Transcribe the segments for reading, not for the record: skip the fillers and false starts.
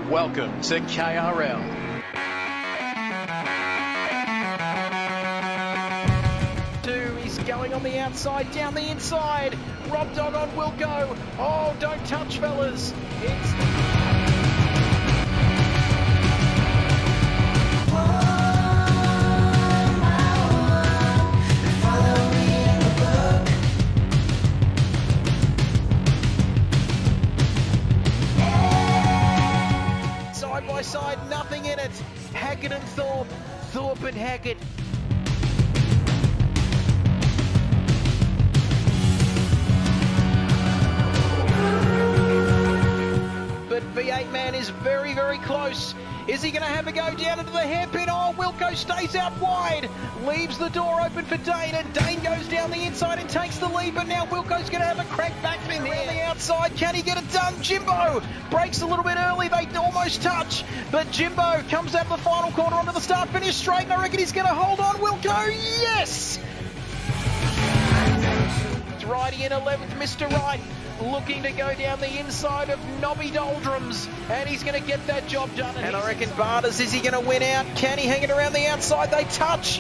Welcome to KRL. He's going on the outside, down the inside. Rob Dog on Wilco. Oh, don't touch, fellas. Side by side, nothing in it. Hackett and Thorpe. Thorpe and Hackett. But V8 man is very, very close. Is he going to have a go down into the hairpin? Oh, Wilco stays out wide. Leaves the door open for Dane, and Dane goes down the inside and takes the lead. But now Wilco's going to have a crack back from around the outside. Can he get it done? Jimbo breaks a little bit early. They almost touch. But Jimbo comes out of the final corner onto the start finish straight. And I reckon he's going to hold on. Wilco, yes! It's Righty in 11th, Mr. Wright. Looking to go down the inside of Nobby Doldrums, and he's going to get that job done. And I reckon Barters, is he going to win out? Can he hang it around the outside? They touch,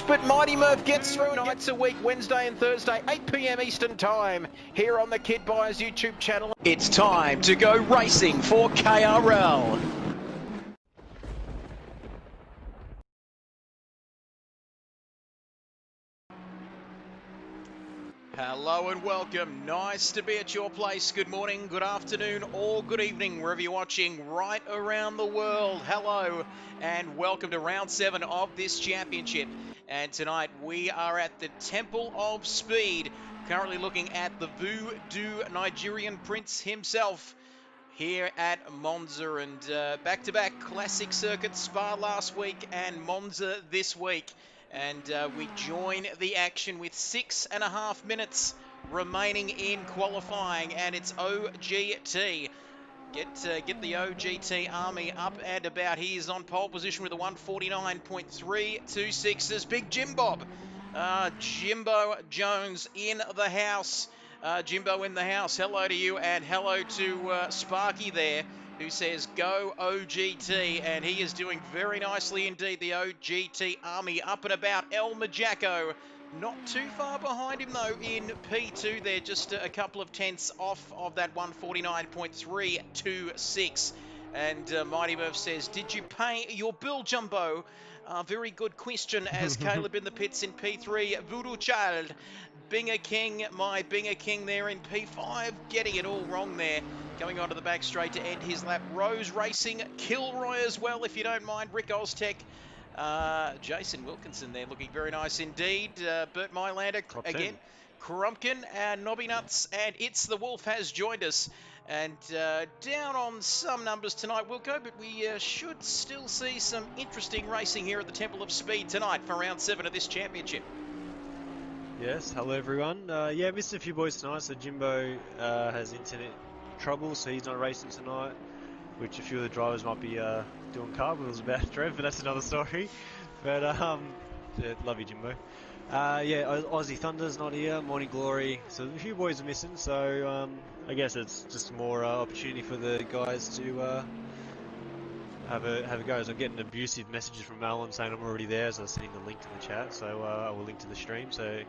but Mighty Murph gets through. Nights a week, Wednesday and Thursday, 8 p.m. Eastern Time, here on the Kid Buyers YouTube channel. It's time to go racing for KRL. Hello and welcome. Nice to be at your place. Good morning, good afternoon, or good evening, wherever you're watching right around the world. Hello and welcome to round 7 of this championship. And tonight we are at the Temple of Speed, currently looking at the Voodoo Nigerian Prince himself here at Monza. And back-to-back classic circuit, Spa last week and Monza this week. And we join the action with 6.5 minutes remaining in qualifying, and it's OGT. Get the OGT army up and about. He is on pole position with a 149.326. There's Big Jim Bob. Jimbo Jones in the house. Jimbo in the house. Hello to you, and hello to Sparky there, who says go OGT, and he is doing very nicely indeed. The OGT army up and about. El Majacco not too far behind him though in P2 there, just a couple of tenths off of that 149.326. And Mighty Murph says, did you pay your bill, Jumbo? Very good question, as Caleb in the pits in P3. Voodoo Child, Binger King, my Binger King there in P5, getting it all wrong there. Going onto the back straight to end his lap. Rose Racing, Kilroy as well, if you don't mind. Rick Oztech, Jason Wilkinson there, looking very nice indeed. Bert Mylander again. Crumpkin and Nobby Nuts, and It's the Wolf has joined us. And down on some numbers tonight, Wilco, but we should still see some interesting racing here at the Temple of Speed tonight for round 7 of this championship. Yes, hello everyone. Yeah, missed a few boys tonight, so Jimbo has internet trouble, so he's not racing tonight, which a few of the drivers might be doing cartwheels about, Trev, but that's another story. But yeah, love you, Jimbo. Yeah, Aussie Thunder's not here, Morning Glory, so a few boys are missing, so I guess it's just more opportunity for the guys to have a go. As I'm getting abusive messages from Alan saying I'm already there, so I was sending the link to the chat, so I will link to the stream. So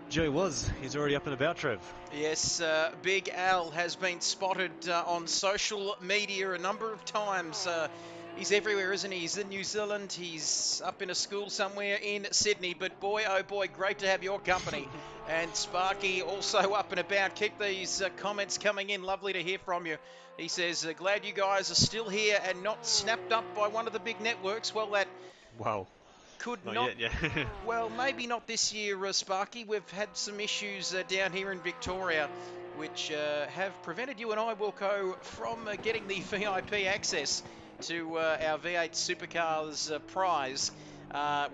he's already up and about, Trev. Yes, Big Al has been spotted on social media a number of times. He's everywhere, isn't he? He's in New Zealand, he's up in a school somewhere in Sydney, but boy, oh boy, great to have your company. And Sparky also up and about. Keep these comments coming in, lovely to hear from you. He says, glad you guys are still here and not snapped up by one of the big networks. Well, that... Wow. Could not yet, yeah. Well, maybe not this year, Sparky. We've had some issues down here in Victoria which have prevented you and I, Wilco, from getting the VIP access to our V8 Supercars prize.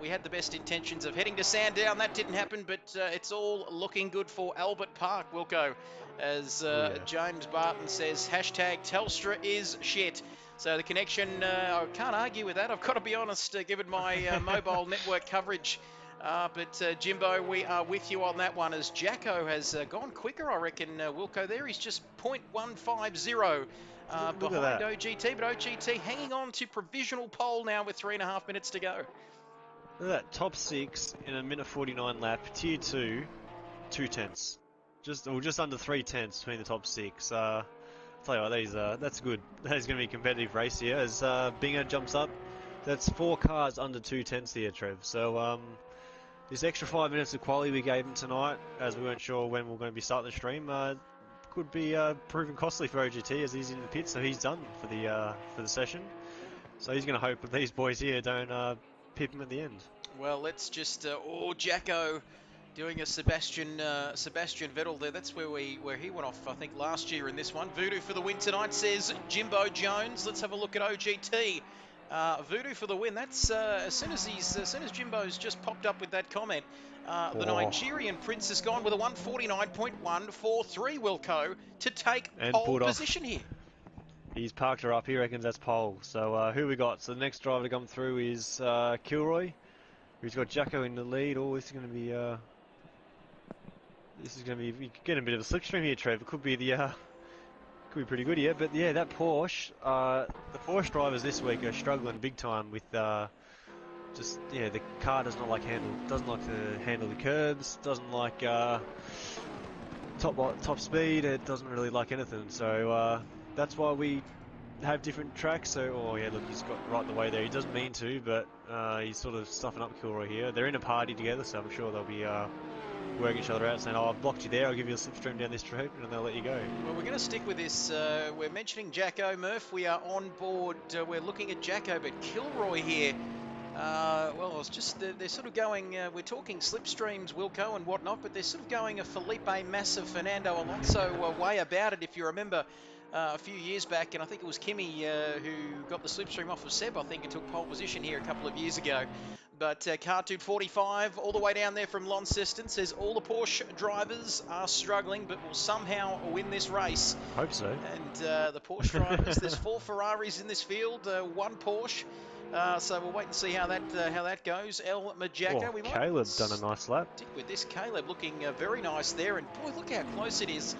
We had the best intentions of heading to Sandown. That didn't happen, but it's all looking good for Albert Park, Wilco, as James Barton says, hashtag Telstra is shit. So the connection, I can't argue with that. I've got to be honest, given my mobile network coverage. But Jimbo, we are with you on that one, as Jacko has gone quicker, I reckon, Wilco there. He's just 0.150 Look at behind that. OGT, but OGT hanging on to provisional pole now with 3.5 minutes to go. Look at that, top 6 in a minute 49 lap, tier 2, 2 tenths. Just under 3 tenths between the top 6. I'll tell you what, that's good. That is going to be a competitive race here as Binger jumps up. That's 4 cars under 2 tenths here, Trev. So this extra 5 minutes of quality we gave him tonight, as we weren't sure when we were going to be starting the stream, could be proven costly for OGT as he's in the pit, so he's done for the session. So he's going to hope that these boys here don't pip him at the end. Well, let's just Jacko doing a Sebastian Vettel there. That's where he went off, I think, last year in this one. Voodoo for the win tonight, says Jimbo Jones. Let's have a look at OGT. Voodoo for the win. That's as soon as Jimbo's just popped up with that comment. The Nigerian Prince has gone with a 149.143 Wilco to take And pole pulled off. position here. He's parked her up. He reckons that's pole. So who we got? So the next driver to come through is Kilroy, who's got Jacko in the lead. Oh, this is going to be getting a bit of a slipstream here, Trev. It could be pretty good here. But yeah, that Porsche. The Porsche drivers this week are struggling big time with the car doesn't like to handle the curbs. Doesn't like top speed. It doesn't really like anything. So that's why we have different tracks. So, oh yeah, look, he's got right in the way there. He doesn't mean to, but he's sort of stuffing up Kilroy here. They're in a party together, so I'm sure they'll be working each other out, saying, "Oh, I've blocked you there. I'll give you a slipstream down this straight," and they'll let you go. Well, we're going to stick with this. We're mentioning Jacko, Murph. We are on board. We're looking at Jacko, but Kilroy here. Well, it's just they're sort of going. We're talking slipstreams, Wilco, and whatnot, but they're sort of going a Felipe Massa, Fernando Alonso way about it. If you remember a few years back, and I think it was Kimi who got the slipstream off of Seb. I think it took pole position here a couple of years ago. But Cartoon 45, all the way down there from Launceston, says all the Porsche drivers are struggling, but will somehow win this race. Hope so. And the Porsche drivers, there's 4 Ferraris in this field, 1 Porsche. So we'll wait and see how that goes. El Majaka. Oh, Caleb's done a nice lap. Stick with this. Caleb looking very nice there. And boy, look how close it is.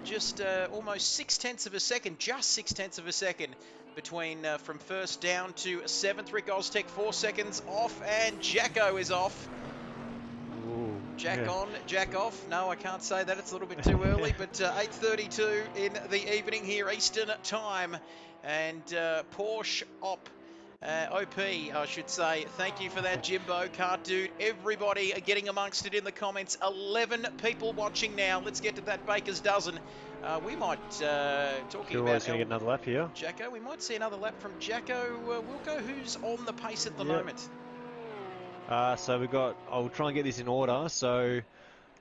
Just almost 6/10 of a second. Just 6/10 of a second between from first down to 7th. Rick Oztech 4 seconds off, and Jacko is off. Ooh, Jack yeah. on, Jack off. No, I can't say that. It's a little bit too early. But 8:32 in the evening here, Eastern time, and Porsche op. OP, I should say. Thank you for that, Jimbo, Cart Dude. Everybody are getting amongst it in the comments. 11 people watching now. Let's get to that baker's dozen. We might, talking Kilroy's about going to get another lap here. Jacko, we might see another lap from Jacko. Wilco, who's on the pace at the moment? So we've got, I'll try and get this in order. So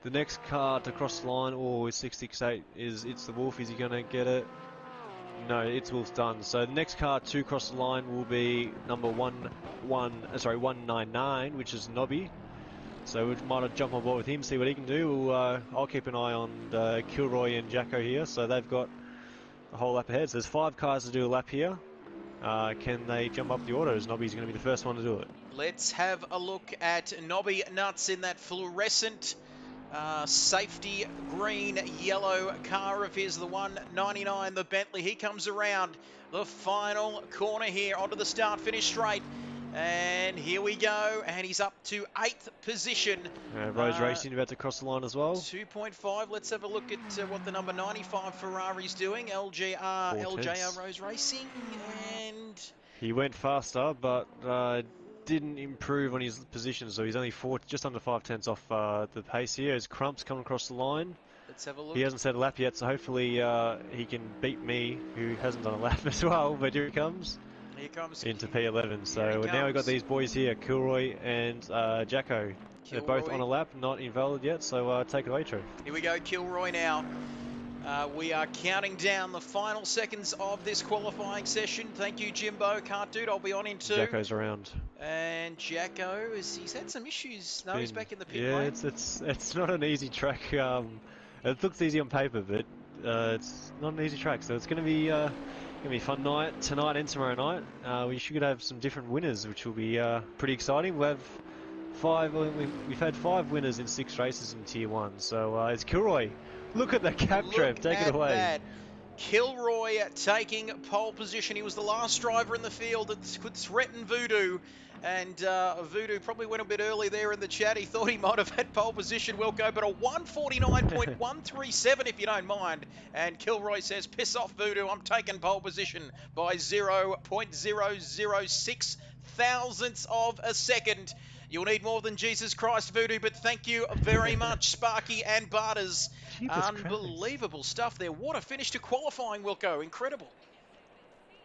the next car to cross the line, is 668, is It's the Wolf. Is he going to get it? No, It's Wolf's done. So the next car to cross the line will be number 199, which is Nobby. So we might jump on board with him, see what he can do. I'll keep an eye on Kilroy and Jacko here. So they've got a whole lap ahead. So there's 5 cars to do a lap here. Can they jump up the order? As Nobby's going to be the first one to do it. Let's have a look at Nobby Nuts in that fluorescent safety green yellow car of his, the 199, the Bentley. He comes around the final corner here onto the start finish straight, and here we go, and he's up to 8th position. Rose Racing about to cross the line as well. 2.5. Let's have a look at what the number 95 Ferrari's doing. LJR Rose Racing, and he went faster, but didn't improve on his position, so he's only just under 5 tenths off the pace here. As Crump's coming across the line. Let's have a look. He hasn't set a lap yet, so hopefully he can beat me, who hasn't done a lap as well. But here he comes. Here comes into P11. So now we've got these boys here, Kilroy and Jacko. They're both on a lap, not invalid yet. So take it away, Trev. Here we go, Kilroy now. We are counting down the final seconds of this qualifying session. Thank you, Jimbo. Cart Dude, I'll be on in 2. Jacko's around. And Jacko, he's had some issues. No, he's back in the pit lane. lane. It's not an easy track. It looks easy on paper, but it's not an easy track. So it's going to be a fun night tonight and tomorrow night. We should have some different winners, which will be pretty exciting. We've had 5 winners in 6 races in Tier 1. So it's Kilroy. Look at the cap, Trev. Take it away. That. Kilroy taking pole position. He was the last driver in the field that could threaten Voodoo. And Voodoo probably went a bit early there in the chat. He thought he might have had pole position, Wilco, but a 149.137 if you don't mind. And Kilroy says, piss off, Voodoo. I'm taking pole position by 0.006 thousandths of a second. You'll need more than Jesus Christ, Voodoo, but thank you very much, Sparky and Barters. Jeepers Christ. Unbelievable stuff there. What a finish to qualifying, Wilco. Incredible.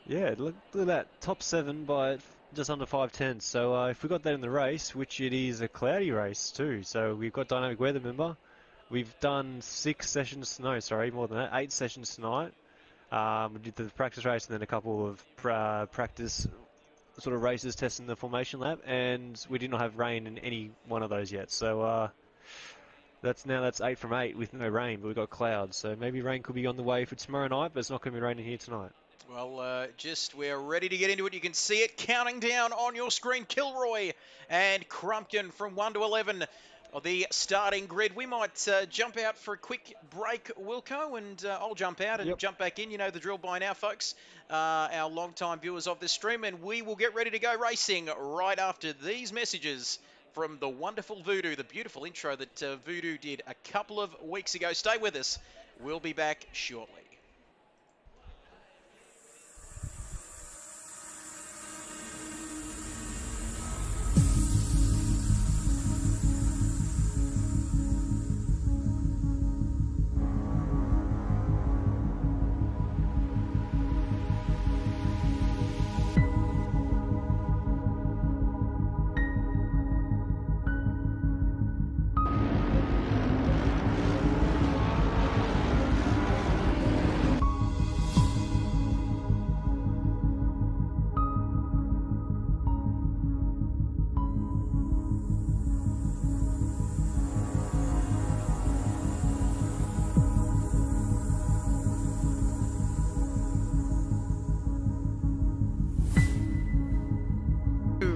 Yeah, look at that. Top 7 by just under 5 tenths. So if we got that in the race, which it is a cloudy race too, so we've got dynamic weather, remember? We've done 6 sessions, no, sorry, more than that, 8 sessions tonight. We did the practice race and then a couple of practice sort of races testing the formation lap, and we did not have rain in any one of those yet. So that's 8 from 8 with no rain, but we've got clouds. So maybe rain could be on the way for tomorrow night, but it's not going to be raining here tonight. Well, we're ready to get into it. You can see it counting down on your screen. Kilroy and Crumpkin from 1 to 11 of the starting grid. We might jump out for a quick break, Wilco, and I'll jump out and Yep. jump back in. You know the drill by now, folks, our long-time viewers of this stream, and we will get ready to go racing right after these messages from the wonderful Voodoo, the beautiful intro that Voodoo did a couple of weeks ago. Stay with us. We'll be back shortly.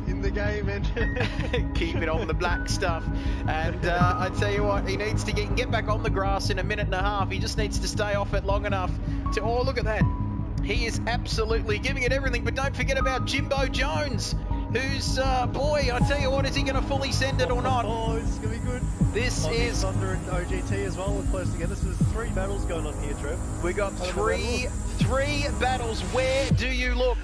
In the game, and Keep it on the black stuff. And I tell you what, he needs to get back on the grass in a minute and a half. He just needs to stay off it long enough to, oh, look at that. He is absolutely giving it everything. But don't forget about Jimbo Jones, who's, boy, I tell you what, is he going to fully send it or not? Oh, this is going to be good. This is... Thunder and OGT as well. We're close together. So there's 3 battles going on here, Trev. We got three battles. Where do you look?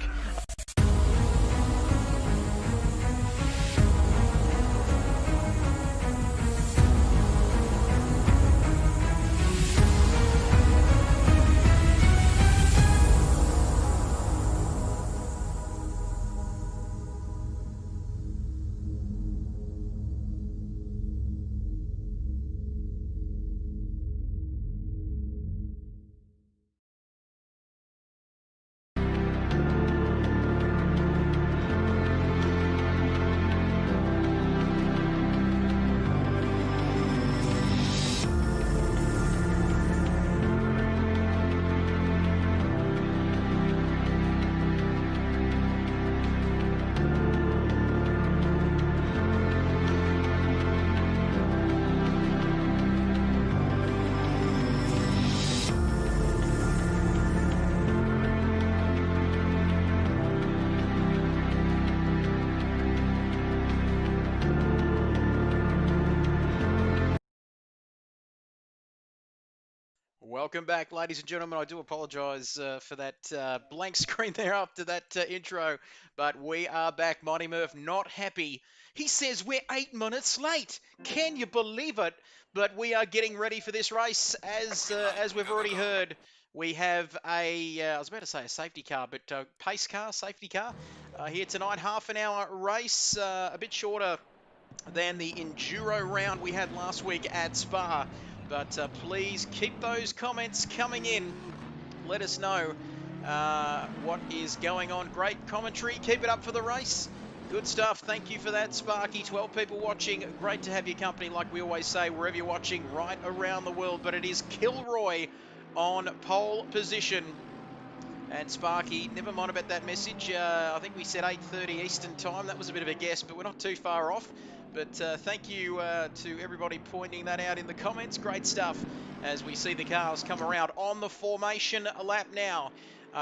Welcome back, ladies and gentlemen. I do apologise for that blank screen there after that intro, but we are back. Mighty Murph not happy. He says we're 8 minutes late. Can you believe it? But we are getting ready for this race. As we've already heard, we have I was about to say a safety car, but pace car, safety car here tonight. Half an hour race, a bit shorter than the enduro round we had last week at Spa. But please keep those comments coming in. Let us know what is going on. Great commentary. Keep it up for the race. Good stuff. Thank you for that, Sparky. 12 people watching. Great to have your company, like we always say, wherever you're watching, right around the world. But it is Kilroy on pole position. And Sparky, never mind about that message. I think we said 8:30 Eastern time. That was a bit of a guess, but we're not too far off. But thank you to everybody pointing that out in the comments. Great stuff as we see the cars come around on the formation lap now.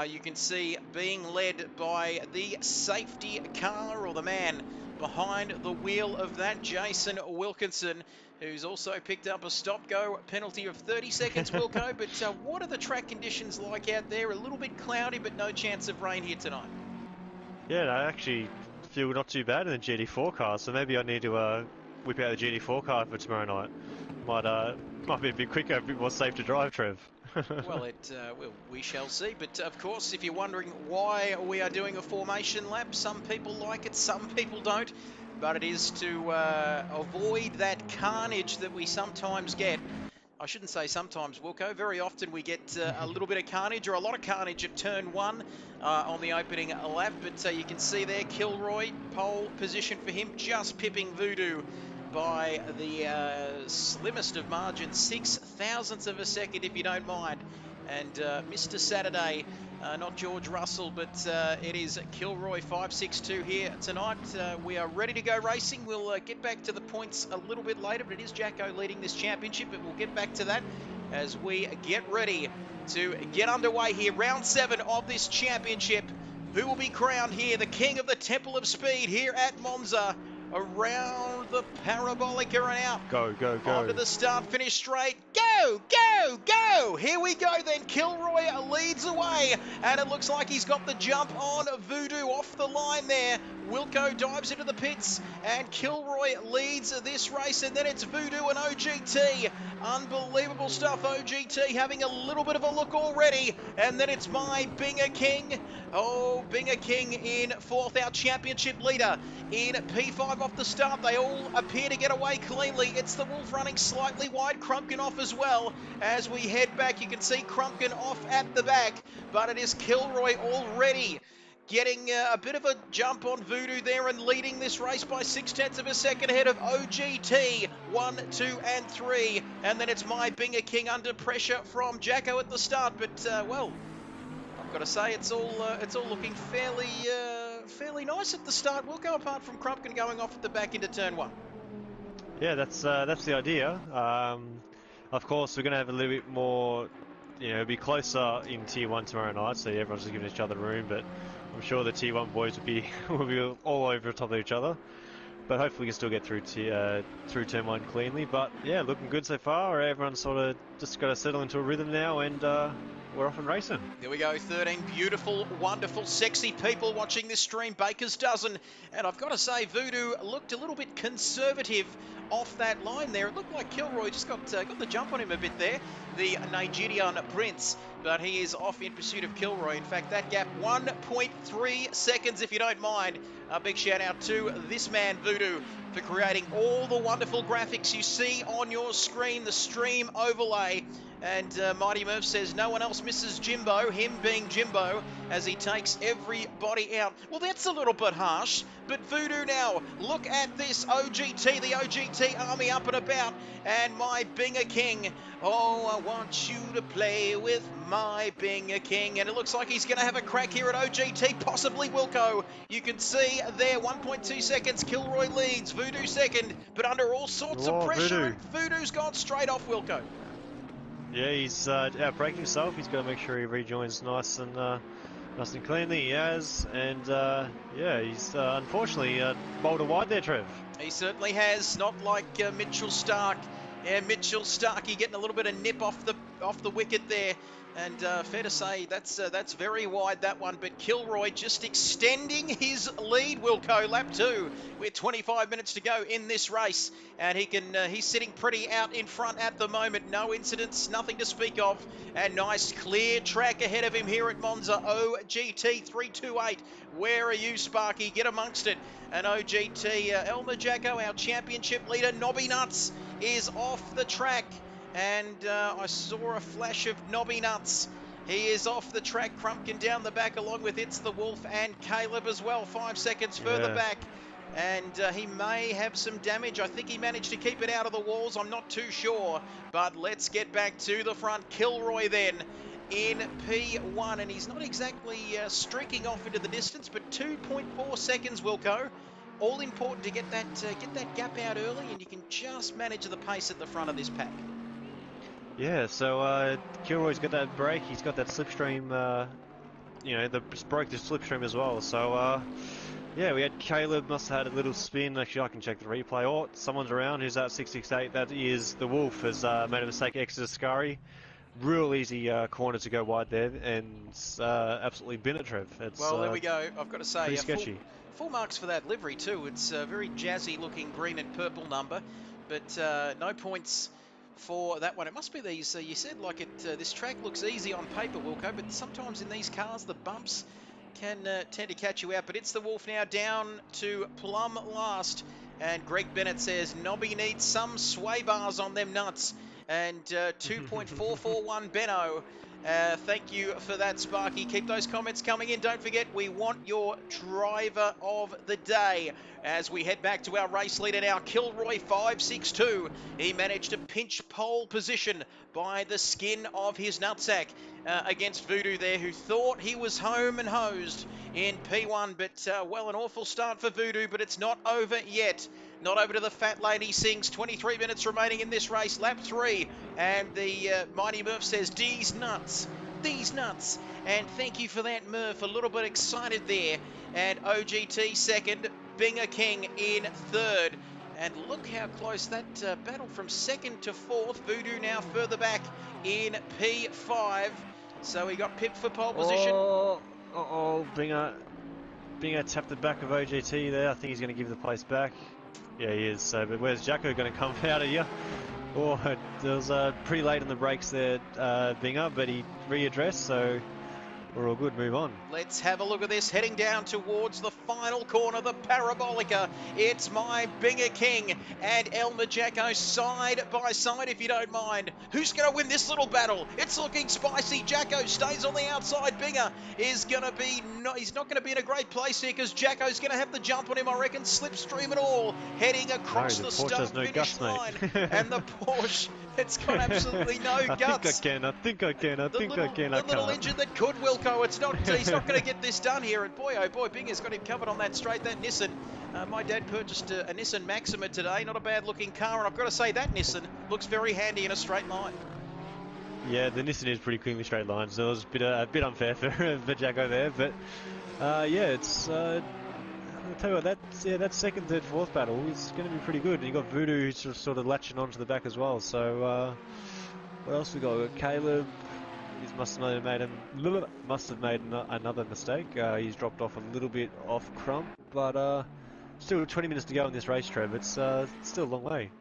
You can see being led by the safety car, or the man behind the wheel of that, Jason Wilkinson, who's also picked up a stop-go penalty of 30 seconds, Wilco. But what are the track conditions like out there? A little bit cloudy, but no chance of rain here tonight. Yeah, I actually feel not too bad in the GT4 car, so maybe I need to whip out the GT4 car for tomorrow night. Might be a bit quicker, a bit more safe to drive, Trev. Well, we shall see. But of course, if you're wondering why we are doing a formation lap, some people like it, some people don't. But it is to avoid that carnage that we sometimes get. I shouldn't say sometimes, Wilco. Very often we get a little bit of carnage, or a lot of carnage at turn 1 on the opening lap. But you can see there, Kilroy, pole position for him, just pipping Voodoo by the slimmest of margins, 6,000ths of a second, if you don't mind. And Mr. Saturday, not George Russell, but it is Kilroy 562 here tonight. We are ready to go racing. We'll get back to the points a little bit later, but it is Jacko leading this championship, but we'll get back to that as we get ready to get underway here. Round 7 of this championship. Who will be crowned here? The king of the Temple of Speed here at Monza. Around the parabolica and out. Go, go, go. Onto the start, finish straight. Go, go, go. Here we go then. Kilroy leads away. And it looks like he's got the jump on Voodoo off the line there. Wilco dives into the pits. And Kilroy leads this race. And then it's Voodoo and OGT. Unbelievable stuff. OGT having a little bit of a look already. And then it's my Binger King. Oh, Binger King in 4th. Our championship leader in P5 off the start. They all appear to get away cleanly. It's the Wolf running slightly wide. Crumpkin off as well. As we head back, you can see Crumpkin off at the back. But it is Kilroy already getting a bit of a jump on Voodoo there and leading this race by 6/10 of a second ahead of OGT. 1, 2, and 3. And then it's my Binger King under pressure from Jacko at the start. But, well, I've got to say it's all looking fairly nice at the start. We'll go apart from Crumpkin going off at the back into turn 1. Yeah, that's the idea. Of course, we're going to have a little bit more, be closer in Tier 1 tomorrow night, so everyone's just giving each other room, but I'm sure the Tier 1 boys will be all over the top of each other. But hopefully we can still get through turn 1 cleanly. But yeah, looking good so far. Everyone's sort of just got to settle into a rhythm now, and we're off and racing. Here we go, 13 beautiful, wonderful, sexy people watching this stream. Baker's dozen. And I've got to say, Voodoo looked a little bit conservative off that line there. It looked like Kilroy just got the jump on him a bit there, the Nigerian prince. But he is off in pursuit of Kilroy. In fact, that gap, 1.3 seconds, if you don't mind. A big shout out to this man, Voodoo, for creating all the wonderful graphics you see on your screen, the stream overlay. And Mighty Murph says no one else misses Jimbo, him being Jimbo, as he takes everybody out. Well, that's a little bit harsh, but Voodoo now, look at this OGT, the OGT army up and about, and my Binger King. Oh, I want you to play with my Binger King, and it looks like he's going to have a crack here at OGT, possibly Wilco. You can see there, 1.2 seconds, Kilroy leads, Voodoo second, but under all sorts of pressure, Voodoo's gone straight off Wilco. Yeah, he's out-braking himself. He's got to make sure he rejoins nice and cleanly. He has, and yeah, he's unfortunately bowled a wide there, Trev. He certainly has. Not like Mitchell Stark. Yeah, Mitchell Starkey getting a little bit of nip off the wicket there. And fair to say, that's very wide, that one. But Kilroy just extending his lead, Wilco, lap 2. We're 25 minutes to go in this race. And he's sitting pretty out in front at the moment. No incidents, nothing to speak of. And nice clear track ahead of him here at Monza. OGT 328. Where are you, Sparky? Get amongst it. And OGT, Elmer Jacko, our championship leader, Nobby Nuts, is off the track. And I saw a flash of Nobby Nuts. He is off the track, Crumpkin down the back along with It's the Wolf and Caleb as well, 5 seconds further back. And he may have some damage. I think he managed to keep it out of the walls. I'm not too sure. But let's get back to the front. Kilroy then in P1. And he's not exactly streaking off into the distance, but 2.4 seconds, Wilco. all important to get that gap out early, and you can just manage the pace at the front of this pack. Yeah, so Kilroy's got that brake. He's got that slipstream. Broke the slipstream as well. So yeah, we had Caleb must have had a little spin. Actually, I can check the replay. Oh, someone's around. Who's that? 668. That is the Wolf. Has made a mistake. Exeter Scurry. Real easy corner to go wide there, and absolutely bin it, Trev. It's, well, there we go. I've got to say, pretty sketchy. Full marks for that livery too. It's a very jazzy looking green and purple number, but no points for that one. It must be these, you said like this track looks easy on paper, Wilco, but sometimes in these cars the bumps can tend to catch you out. But it's the Wolf now down to plumb last, and Greg Bennett says Nobby needs some sway bars on them nuts, and 2.441 Benno. Thank you for that, Sparky. Keep those comments coming in. Don't forget, we want your driver of the day. As we head back to our race leader now, Kilroy 562. He managed to pinch pole position by the skin of his nutsack against Voodoo there, who thought he was home and hosed in P1. But, well, an awful start for Voodoo, but it's not over yet. Not over to the fat lady sings. 23 minutes remaining in this race. Lap 3. And the Mighty Murph says, these nuts. These nuts. And thank you for that, Murph. A little bit excited there. And OGT second. Binger King in third. And look how close that battle from second to fourth. Voodoo now further back in P5. So he got pipped for pole position. Binger tapped the back of OGT there. I think he's going to give the place back. Yeah, he is. So, but where's Jacko going to come out of here? Oh, it was pretty late in the brakes there, Binger, but he readdressed, so we're all good. Move on. Let's have a look at this. Heading down towards the final corner, the Parabolica. It's my Binger King and Elmer Jacko side by side, if you don't mind. Who's going to win this little battle? It's looking spicy. Jacko stays on the outside. Binger is going to be... he's not going to be in a great place here because Jacko's going to have the jump on him, I reckon. Slipstream and all. Heading across the start finish line. And the Porsche, it's got absolutely no guts. I think I can. The little engine that could, Wilco. He's not going to get this done here. And boy, oh boy, Binger's got him covered on that straight. That Nissan. My dad purchased a Nissan Maxima today. Not a bad looking car. And I've got to say that Nissan looks very handy in a straight line. Yeah, the Nissan is pretty cleanly straight lines. So it was a bit unfair for Jacko there. But yeah, it's... I'll tell you what, that second, third, fourth battle is going to be pretty good. And you got Voodoo who's just sort of latching onto the back as well. So what else we got? We got Caleb. He must have made another mistake. He's dropped off a little bit off Crump, but still 20 minutes to go in this race, Trev. It's still a long way.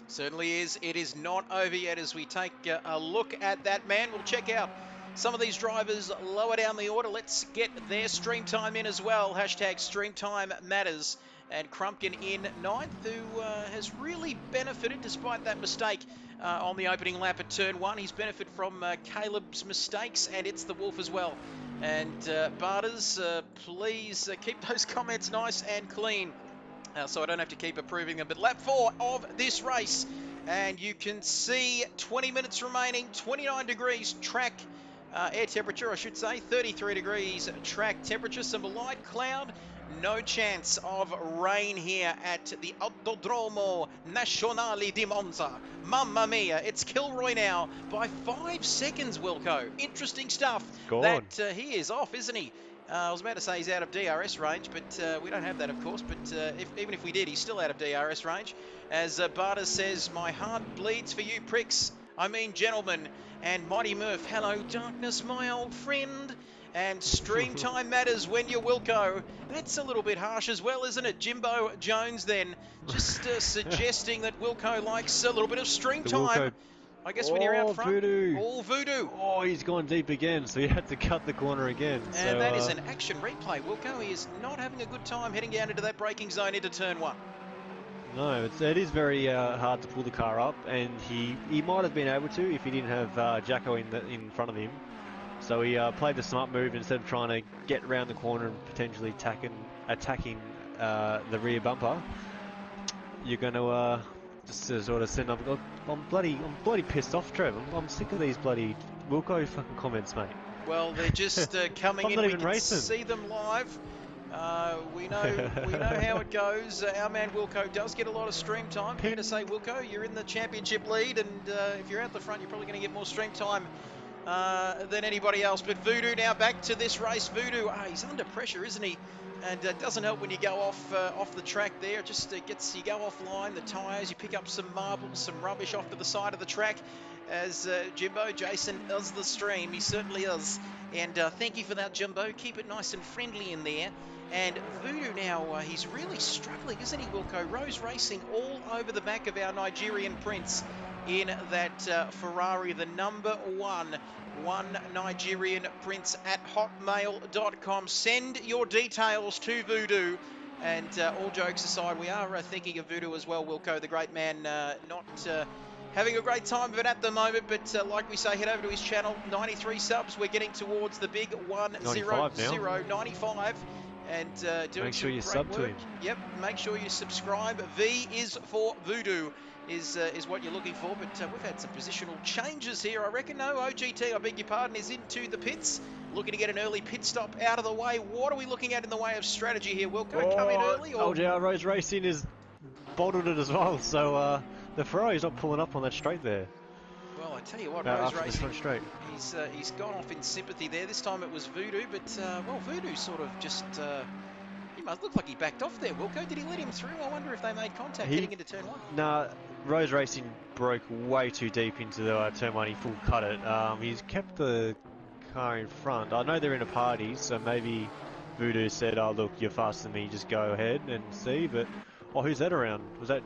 Certainly is. It is not over yet as we take a look at that man. We'll check out some of these drivers lower down the order. Let's get their stream time in as well. Hashtag stream time matters. And Crumpkin in ninth, who has really benefited despite that mistake on the opening lap at turn 1. He's benefited from Caleb's mistakes, and it's the Wolf as well. And Barters, please keep those comments nice and clean so I don't have to keep approving them. But lap 4 of this race, and you can see 20 minutes remaining, 29 degrees track air temperature, I should say, 33 degrees track temperature, some light cloud. No chance of rain here at the Autodromo Nazionale di Monza. Mamma mia, it's Kilroy now by 5 seconds, Wilco. Interesting stuff. He is off, isn't he? I was about to say he's out of DRS range, but we don't have that, of course. But even if we did, he's still out of DRS range. As Barter says, my heart bleeds for you pricks. I mean, gentlemen. And Mighty Murph, hello, darkness, my old friend. And stream time matters when you're Wilco. That's a little bit harsh as well, isn't it? Jimbo Jones then just suggesting that Wilco likes a little bit of stream time. I guess when you're out front. Voodoo. All Voodoo. Oh, he's gone deep again, so he had to cut the corner again. And so, that is an action replay. Wilco, he is not having a good time heading down into that braking zone into turn 1. No, it is very hard to pull the car up, and he might have been able to if he didn't have Jacko in front of him. So he played the smart move instead of trying to get around the corner and potentially attacking the rear bumper. You're going to just sort of send up. I'm bloody pissed off, Trev. I'm sick of these bloody Wilco fucking comments, mate. Well, they're just coming in. Not We even can racing. see them live. We know how it goes. Our man Wilco does get a lot of stream time. Fair to say, Wilco, you're in the championship lead, and if you're out the front, you're probably going to get more stream time than anybody else. But Voodoo now back to this race. Voodoo, he's under pressure, isn't he? And it doesn't help when you go off the track there. It just gets you go offline. The tyres, you pick up some marbles, some rubbish off to the side of the track. As Jimbo, Jason does the stream. He certainly is. And thank you for that, Jimbo. Keep it nice and friendly in there. And Voodoo now, he's really struggling, isn't he, Wilco? Rose Racing all over the back of our Nigerian Prince in that Ferrari, the number one Nigerian Prince at hotmail.com. Send your details to Voodoo. And all jokes aside, we are thinking of Voodoo as well, Wilco, the great man, not having a great time of it at the moment, but like we say, head over to his channel, 93 subs. We're getting towards the big 95. And doing make sure you sub to him. Yep, make sure you subscribe. V is for Voodoo, is what you're looking for. But we've had some positional changes here, I reckon. No, OGT, I beg your pardon, is into the pits, looking to get an early pit stop out of the way. What are we looking at in the way of strategy here? Wilco, come in early? Or... LJR Rose Racing is bottled it as well, so the Ferrari's not pulling up on that straight there. Well, I tell you what, Rose Racing, straight. He's gone off in sympathy there. This time it was Voodoo, but, well, Voodoo sort of just... he must look like he backed off there, Wilco. Did he let him through? I wonder if they made contact getting into turn one. Nah, Rose Racing broke way too deep into the turn one. He full cut it. He's kept the car in front. I know they're in a party, so maybe Voodoo said, oh, look, you're faster than me, just go ahead and see. But, oh, who's that around? Was that...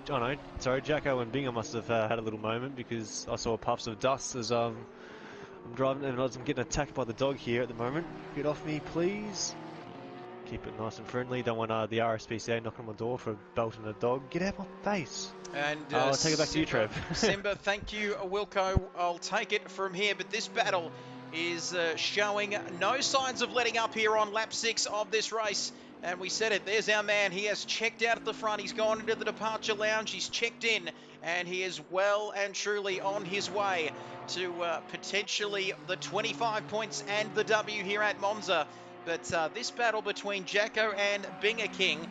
I don't know. Sorry, Jacko and Binger must have had a little moment, because I saw puffs of dust as I'm driving and I'm getting attacked by the dog here at the moment. Get off me, please. Keep it nice and friendly. Don't want the RSPCA knocking on my door for belting a dog. Get out of my face. And I'll take it back to you, Trev. Simba, thank you, Wilco. I'll take it from here. But this battle is showing no signs of letting up here on lap 6 of this race. And we said it, there's our man. He has checked out at the front. He's gone into the departure lounge. He's checked in, and he is well and truly on his way to potentially the 25 points and the W here at Monza. But this battle between Jacko and Binger King,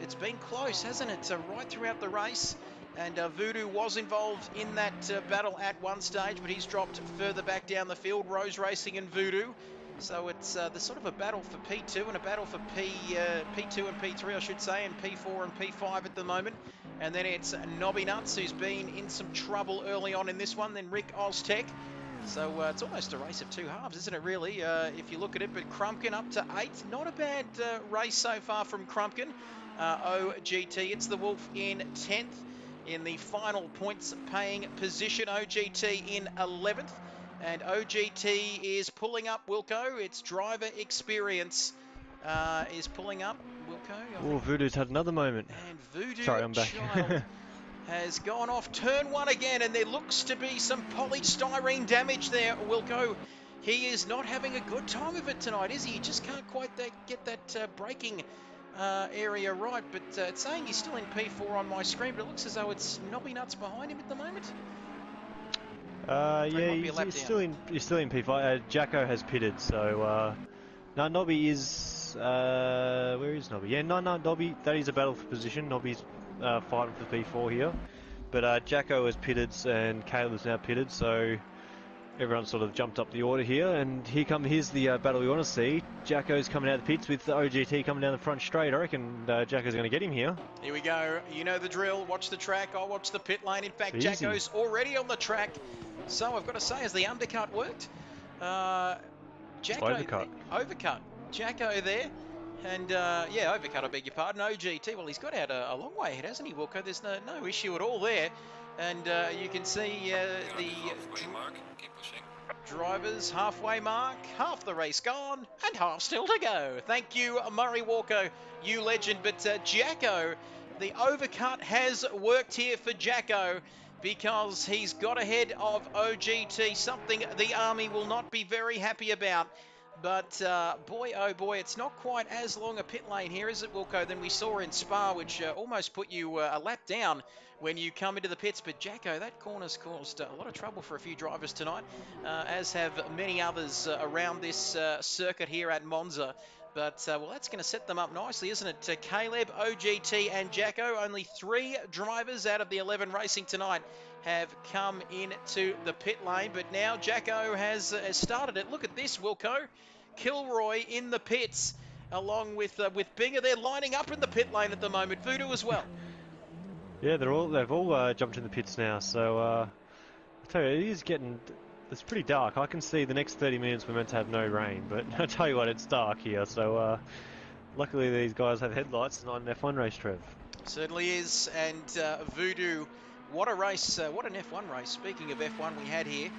it's been close, hasn't it? Right throughout the race. And Voodoo was involved in that battle at one stage, but he's dropped further back down the field. Rose Racing and Voodoo. So it's the sort of a battle for P2 and a battle for P2 and P3, I should say, and P4 and P5 at the moment. And then it's Nobby Nuts, who's been in some trouble early on in this one, then Rick Oztech. So it's almost a race of two halves, isn't it, really, if you look at it. But Crumpkin up to 8th. Not a bad race so far from Crumpkin. OGT, it's the Wolf in 10th. In the final points paying position, OGT in 11th. And OGT is pulling up, Wilco. Its driver experience is pulling up, Wilco. Oh, Voodoo's had another moment. And Voodoo Sorry, I'm back. Child has gone off turn one again, and there looks to be some polystyrene damage there, Wilco. He is not having a good time of it tonight, is he? He just can't quite get that braking area right. But it's saying he's still in P4 on my screen, but it looks as though it's Nobby Nuts behind him at the moment. Yeah, he's still in P5. Jacko has pitted, so no, Nobby is where is Nobby? Yeah, no, Nobby. That is a battle for position. Nobby's fighting for P4 here, but Jacko has pitted and Caleb's now pitted, so everyone sort of jumped up the order here. And here's the battle we want to see. Jacko's coming out of the pits with the OGT coming down the front straight. I reckon Jacko's going to get him here. Here we go. You know the drill. Watch the track. I'll watch the pit lane. In fact, Easy. Jacko's already on the track. So I've got to say, has the undercut worked? Jacko, overcut. Jacko there. And, yeah, overcut, I beg your pardon. OGT, well, he's got out a long way ahead, hasn't he, Wilco? There's no issue at all there. And you can see the drivers halfway mark, half the race gone, and half still to go. Thank you, Murray Walker, you legend. But Jacko, the overcut has worked here for Jacko, because he's got ahead of OGT, something the Army will not be very happy about. But boy, oh boy, it's not quite as long a pit lane here, is it, Wilco, than we saw in Spa, which almost put you a lap down when you come into the pits. But Jacko, that corner's caused a lot of trouble for a few drivers tonight, as have many others around this circuit here at Monza. But, well, that's going to set them up nicely, isn't it? Caleb, OGT and Jacko, only 3 drivers out of the 11 racing tonight have come into the pit lane. But now Jacko has started it. Look at this, Wilco. Kilroy in the pits, along with Binger. They're lining up in the pit lane at the moment. Voodoo as well. Yeah, they've all jumped in the pits now. So I tell you, it's pretty dark. I can see the next 30 minutes we're meant to have no rain, but I tell you what, it's dark here. So luckily these guys have headlights, not an F1 race, Trev. Certainly is, and Voodoo, what a race, what an F1 race. Speaking of F1 we had here,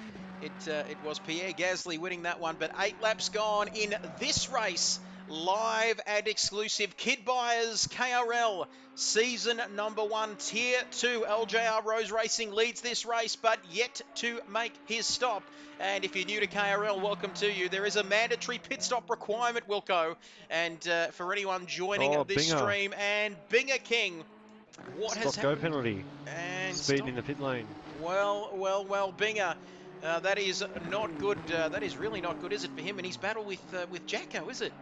it was Pierre Gasly winning that one, but 8 laps gone in this race. Live and exclusive. Kid Buyers KRL season number 1, tier 2. LJR Rose Racing leads this race, but yet to make his stop. And if you're new to KRL, welcome to you. There is a mandatory pit stop requirement, Wilco. And for anyone joining this Binger. Stream, and Binger King, what has happened? Go penalty. And speed in the pit lane. Well, Binger. That is not good. That is really not good, is it, for him? And he's battled with Jacko, is it?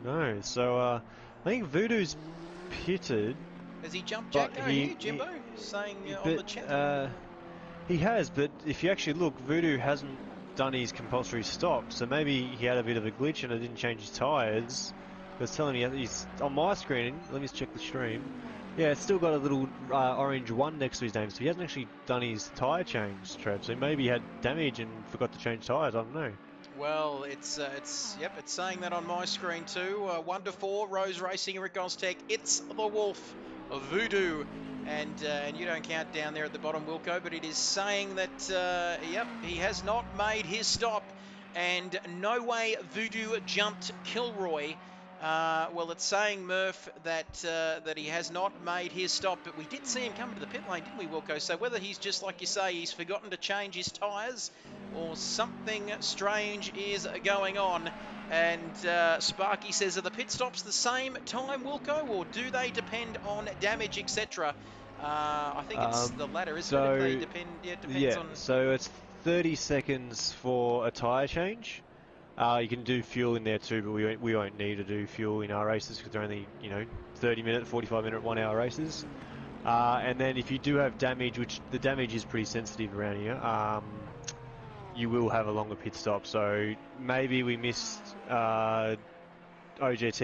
No. So I think Voodoo's pitted. Has he jumped Jacko here, Jimbo? Saying on the chat. He has, but if you actually look, Voodoo hasn't done his compulsory stop, so maybe he had a bit of a glitch and it didn't change his tyres. It's telling me he's on my screen. Let me just check the stream. Yeah, it's still got a little orange 1 next to his name, so he hasn't actually done his tyre change, Trev. So maybe he had damage and forgot to change tyres. I don't know. Well, it's saying that on my screen too. 1 to 4, Rose Racing and Rick Gostech. It's the Wolf of Voodoo, and you don't count down there at the bottom, Wilco. But it is saying that he has not made his stop, and no way Voodoo jumped Kilroy. Well, it's saying, Murph, that he has not made his stop, but we did see him come into the pit lane, didn't we, Wilco? So whether he's just, like you say, he's forgotten to change his tyres, or something strange is going on. And Sparky says, are the pit stops the same time, Wilco, or do they depend on damage, etc.? I think it's the latter, isn't it? They depend, it depends on... So it's 30 seconds for a tyre change. You can do fuel in there too, but we won't need to do fuel in our races because they're only 30-minute, 45-minute, 1-hour races. And then if you do have damage, which the damage is pretty sensitive around here, you will have a longer pit stop. So maybe we missed OGT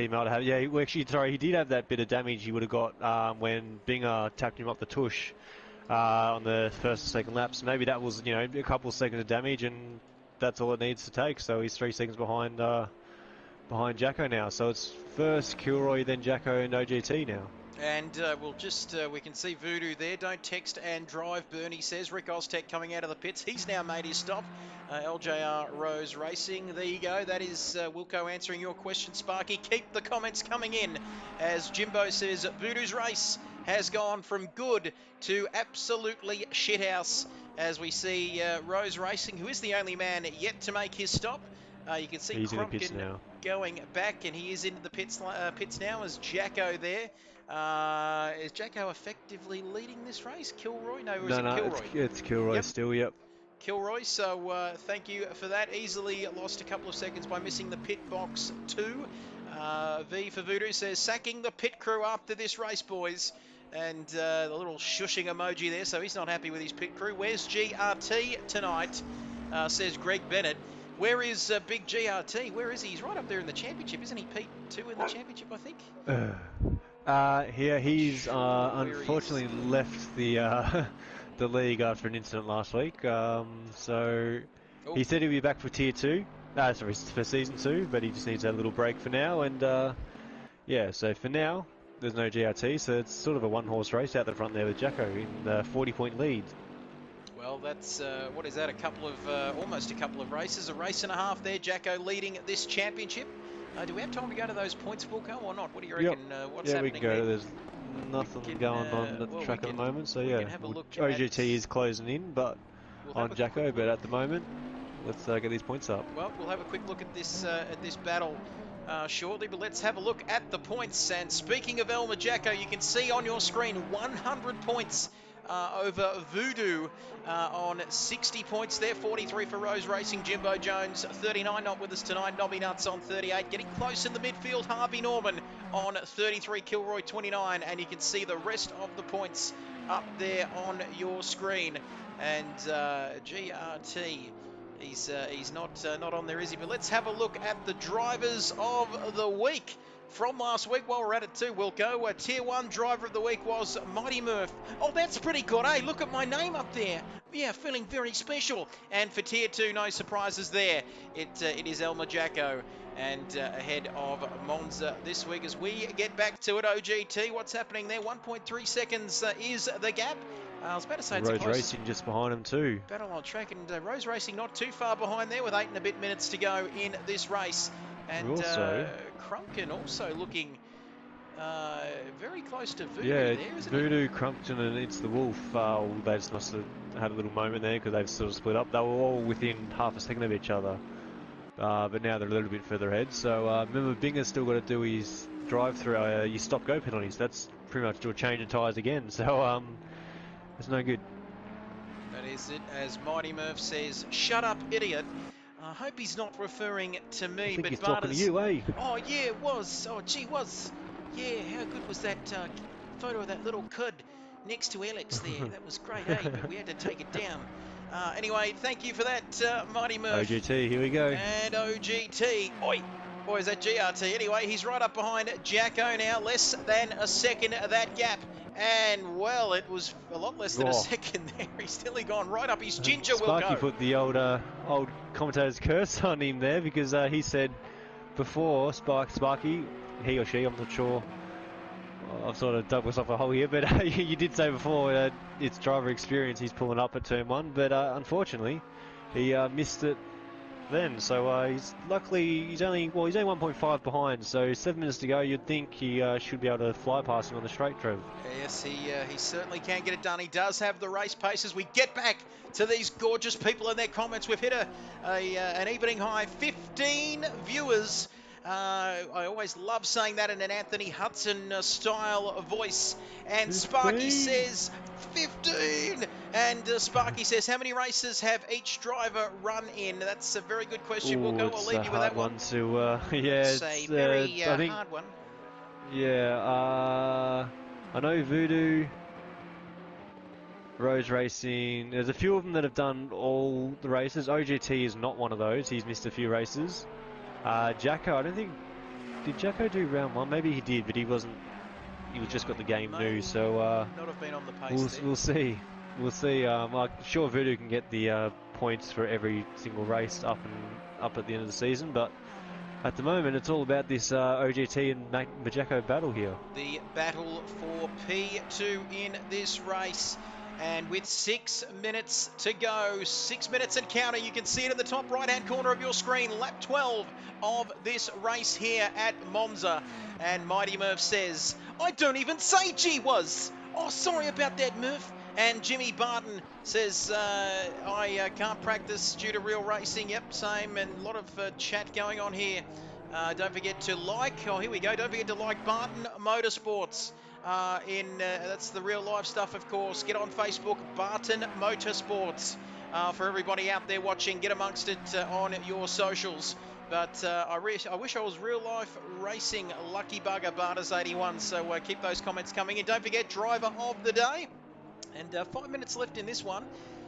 might have. Yeah, he did have that bit of damage he would have got when Binger tapped him up the tush on the first and second laps. Maybe that was a couple of seconds of damage and that's all it needs to take. So he's 3 seconds behind Jacko now. So it's first Kilroy, then Jacko and OGT now. And we'll just, we can see Voodoo there. Don't text and drive, Bernie says. Rick Oztech coming out of the pits. He's now made his stop. LJR Rose Racing. There you go. That is Wilco answering your question, Sparky. Keep the comments coming in. As Jimbo says, Voodoo's race has gone from good to absolutely shithouse. As we see Rose Racing, who is the only man yet to make his stop. You can see he's Crumpkin going back, and he is into the pits now as Jacko there. Is Jacko effectively leading this race? Kilroy? No, is it Kilroy? It's Kilroy still, yep. Kilroy, so thank you for that. Easily lost a couple of seconds by missing the pit box 2. V for Voodoo says, sacking the pit crew after this race, boys. And the little shushing emoji there, so he's not happy with his pit crew. Where's GRT tonight, says Greg Bennett. Where is Big GRT? Where is he? He's right up there in the championship, isn't he, Pete? 2 in the championship, I think? He's unfortunately left the the league after an incident last week. So he said he'll be back for tier 2. For season 2, but he just needs a little break for now. And yeah, so for now, there's no GRT, so it's sort of a one-horse race out the front there with Jacko in the 40-point lead. Well, that's, what is that, almost a couple of races, a race and a half there, Jacko leading this championship. Do we have time to go to those points, Wilco, or not? What do you reckon? What's happening we can go. there? There's nothing going on at the track at the moment, so yeah. Have a look OGT is closing in, but on Jacko, but at the moment, let's get these points up. Well, we'll have a quick look at this battle shortly, but let's have a look at the points. And speaking of El Majacco, you can see on your screen 100 points over Voodoo on 60 points there. 43 for Rose Racing, Jimbo Jones 39, not with us tonight. Nobby Nuts on 38, getting close in the midfield. Harvey Norman on 33, Kilroy 29, and you can see the rest of the points up there on your screen. And GRT, he's not on there, is he? But let's have a look at the drivers of the week from last week. While we're at it too, Wilco, Tier 1 driver of the week was Mighty Murph. Oh, that's pretty good, eh? Look at my name up there. Yeah, feeling very special. And for Tier 2, no surprises there. It is El Majacco and ahead of Monza this week. As we get back to it, OGT, what's happening there? 1.3 seconds is the gap. I was about to say it's Rose Racing just behind him too. Battle on track, and Rose Racing not too far behind there with 8 and a bit minutes to go in this race. And Crumpkin also looking very close to Voodoo there, isn't Voodoo, Crumpton, and It's the Wolf. They just must have had a little moment there because they've sort of split up. They were all within half a second of each other, but now they're a little bit further ahead. So remember, Binger's still got to do his drive-through, your stop-go penalties. That's pretty much do a change of tyres again. So it's no good. That is it, as Mighty Murph says, "Shut up, idiot." I hope he's not referring to me, I think but he's talking to you, eh? Oh yeah, it was. Oh gee, was. Yeah, how good was that photo of that little cud next to Alex there? That was great, eh? But we had to take it down. Anyway, thank you for that, Mighty Murph. OGT, here we go. And OGT. Oi! Or is that GRT? Anyway, he's right up behind Jacko now. Less than a second of that gap. And, well, it was a lot less than a second there. He's nearly gone right up. His ginger will go. Sparky put the old commentator's curse on him there because he said before, Sparky, he or she, I'm not sure. I've sort of dug myself a hole here, but you did say before it's driver experience. He's pulling up at turn 1, but unfortunately, he missed it then. So he's only 1.5 behind. So 7 minutes to go. You'd think he should be able to fly past him on the straight, Trev. Yes, he certainly can get it done. He does have the race pace. As we get back to these gorgeous people and their comments, we've hit an evening high 15 viewers. I always love saying that in an Anthony Hudson style voice. And 15. Sparky says 15. And Sparky says, how many races have each driver run in? That's a very good question. We'll leave you with that one. It's a very hard one. Yeah, I know Voodoo, Rose Racing. There's a few of them that have done all the races. OGT is not one of those. He's missed a few races. Jacko, I don't think... Did Jacko do round 1? Maybe he did, but he wasn't... He was just got the game new, so... not have been on the pace we'll see. We'll see. I'm sure Voodoo can get the points for every single race up at the end of the season, but at the moment it's all about this OGT and Majacco battle here. The battle for P2 in this race. And with 6 minutes to go, 6 minutes and counting, you can see it in the top right-hand corner of your screen, lap 12 of this race here at Monza. And Mighty Murph says, I don't even say gee was. Oh, sorry about that, Murph. And Jimmy Barton says, I can't practice due to real racing. Yep, same, and a lot of chat going on here. Don't forget to here we go, don't forget to like Barton Motorsports. That's the real life stuff, of course. Get on Facebook, Barton Motorsports. For everybody out there watching, get amongst it on your socials. But I wish I was real life racing Lucky Bugger Barters 81. So keep those comments coming in. Don't forget, driver of the day. And 5 minutes left in this one.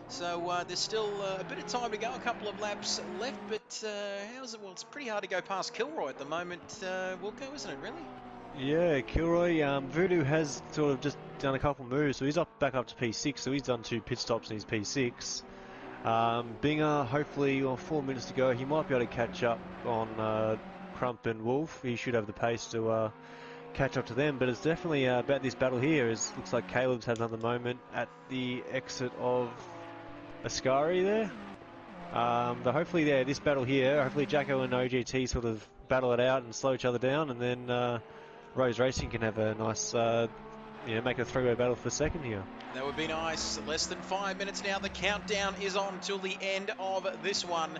So there's still a bit of time to go, a couple of laps left. But how's it? Well, it's pretty hard to go past Kilroy at the moment, Wilco, isn't it, really? Yeah, Kilroy. Voodoo has sort of just done a couple moves, so he's back up to P6, so he's done 2 pit stops in his P6. Binger, hopefully, 4 minutes to go, he might be able to catch up on Crump and Wolf. He should have the pace to catch up to them, but it's definitely about this battle here. It looks like Caleb's had another moment at the exit of Ascari there. But hopefully, this battle here, hopefully Jacko and OGT sort of battle it out and slow each other down, and then Rose Racing can have a nice make a three-way battle for second here. That would be nice. Less than 5 minutes now. The countdown is on till the end of this one.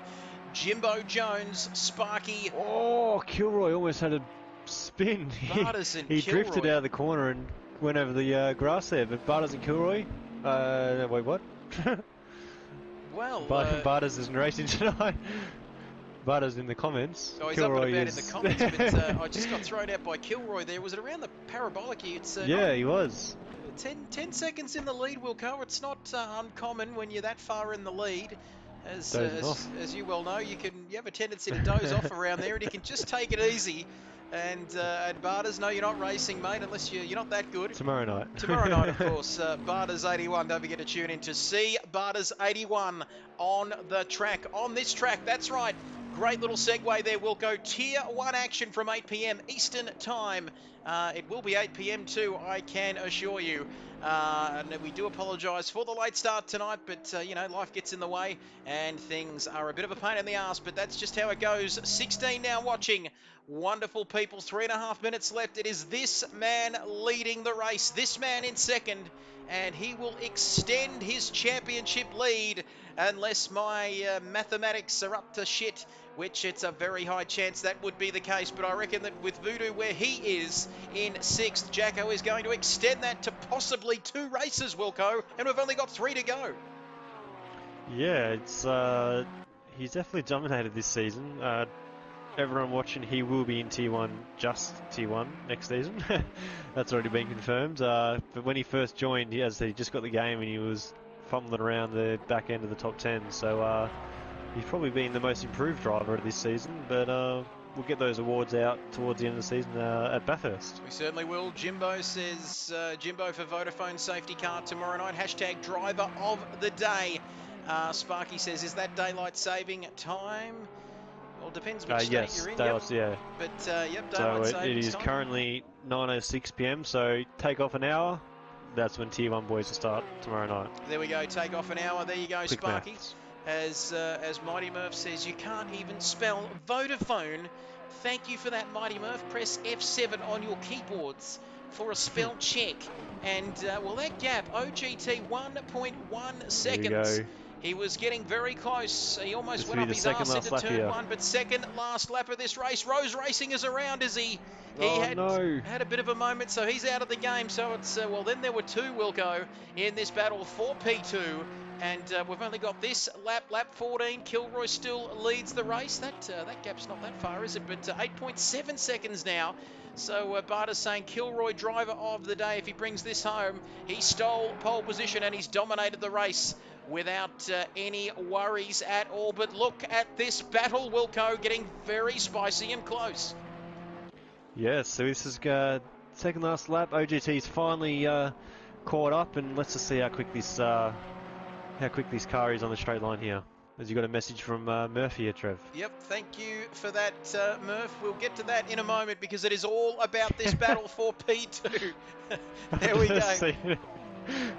Jimbo Jones, Sparky. Oh, Kilroy almost had a spin. Bartas and he Kilroy. drifted out of the corner and went over the grass there. But Bartas and Kilroy, wait, what? Well, Bartas isn't racing tonight. Bartas in the comments. Oh, he's Kilroy up and about is... in the comments, but I just got thrown out by Kilroy there. Was it around the parabolic? It's yeah, he was. 10 seconds in the lead, Wilco. It's not uncommon when you're that far in the lead. As you well know, you have a tendency to doze off around there, and you can just take it easy. And Bartas, no, you're not racing, mate, unless you're not that good. Tomorrow night. Tomorrow night, of course. Bartas 81. Don't forget to tune in to see Bartas 81 on the track. On this track, that's right. Great little segue there, Wilco. Tier 1 action from 8 p.m. Eastern Time. It will be 8 p.m. too, I can assure you. And we do apologise for the late start tonight, but, life gets in the way and things are a bit of a pain in the arse, but that's just how it goes. 16 now watching. Wonderful people, 3.5 minutes left. It is this man leading the race, this man in second, and he will extend his championship lead unless my mathematics are up to shit, which it's a very high chance that would be the case. But I reckon that with Voodoo where he is in 6th, Jacko is going to extend that to possibly 2 races, Wilco, and we've only got 3 to go. Yeah, it's he's definitely dominated this season. Everyone watching, he will be in Tier 1, just Tier 1 next season. That's already been confirmed. But when he first joined, he just got the game and he was fumbling around the back end of the top 10. So he's probably been the most improved driver of this season. But we'll get those awards out towards the end of the season at Bathurst. We certainly will. Jimbo says, Jimbo for Vodafone safety car tomorrow night. Hashtag driver of the day. Sparky says, is that daylight saving time? Well, depends which state yes, you're in. daylight, yep. yeah. But, yep, daylight so saving it is time. currently 9:06 p.m, so take off an hour. That's when Tier 1 boys will start tomorrow night. There we go, take off an hour. There you go, Quick Sparky. maths. As Mighty Murph says, you can't even spell Vodafone. Thank you for that, Mighty Murph. Press F7 on your keyboards for a spell check. And, well, that gap, OGT 1.1 seconds. He was getting very close. He almost went up his arse into turn 1, but second last lap of this race. Rose Racing is around as he had a bit of a moment, so he's out of the game. So it's, well, then there were 2, Wilco, in this battle for P2. And we've only got this lap 14. Kilroy still leads the race. That gap's not that far, is it? But 8.7 seconds now. So Barta's saying Kilroy driver of the day. If he brings this home, he stole pole position and he's dominated the race without any worries at all. But look at this battle, Wilco, getting very spicy and close. Yes, so this is second last lap. OGT's finally caught up, and let's just see how quick this car is on the straight line here. As you got a message from Murph here, Trev. Yep, thank you for that, Murph. We'll get to that in a moment because it is all about this battle for P2. There we go.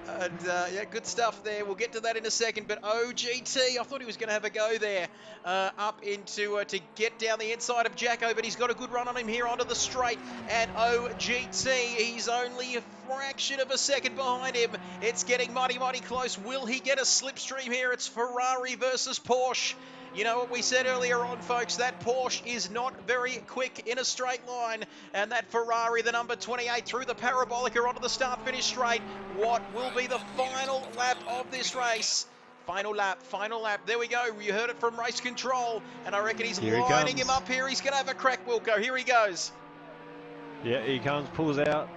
And yeah, good stuff there. We'll get to that in a second. But OGT, I thought he was going to have a go there up into to get down the inside of Jacko, but he's got a good run on him here onto the straight. And OGT, he's only a fraction of a second behind him. It's getting mighty close. Will he get a slipstream here? It's Ferrari versus Porsche. You know what we said earlier on, folks, that Porsche is not very quick in a straight line. And that Ferrari, the number 28, through the parabolica onto the start-finish straight. What will be the final lap of this race? Final lap. There we go. You heard it from race control. And I reckon he's lining him up here. He's going to have a crack, Wilco. Here he goes. Yeah, he comes, pulls out.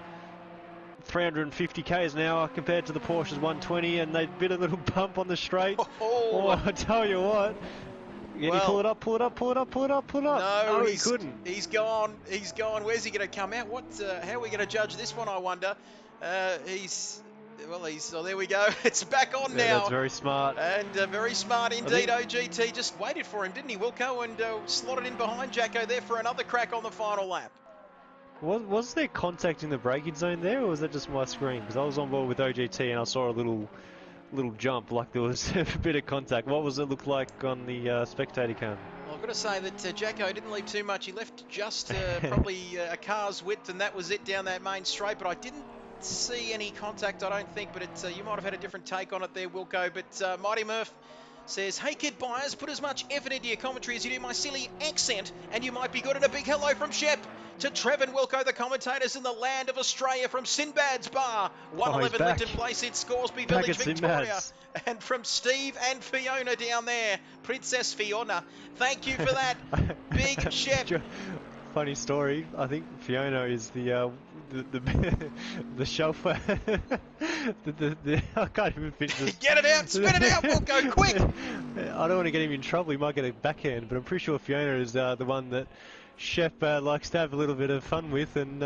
350 k's an hour compared to the Porsche's 120, and they bit a little bump on the straight. Oh, I tell you what. Yeah, well, he pull it up. No, he couldn't. He's gone. Where's he going to come out? How are we going to judge this one, I wonder? Oh, there we go. It's back on now. That's very smart. And very smart indeed. OGT just waited for him, didn't he, Wilco? And slotted in behind Jacko there for another crack on the final lap. Was there contact in the braking zone there, or was that just my screen? Because I was on board with OGT and I saw a little jump, like there was a bit of contact. What was it look like on the spectator cam? Well, I've got to say that Jacko didn't leave too much. He left just probably a car's width, and that was it down that main straight. But I didn't see any contact, I don't think, but you might have had a different take on it there, Wilco. But Mighty Murph says, hey kid buyers, put as much effort into your commentary as you do my silly accent, and you might be good. And a big hello from Shep to Trev and Wilco, the commentators in the land of Australia, from Sinbad's Bar, Oh, he's 111 back. Linton Place in Scoresby Back Village, at Victoria. Sinbad's. And from Steve and Fiona down there, Princess Fiona. Thank you for that, Big Shep. Funny story. I think Fiona is the shelf. I can't even finish this. Get it out, spit it out, Wilco, quick! I don't want to get him in trouble. He might get a backhand, but I'm pretty sure Fiona is the one that Shep likes to have a little bit of fun with and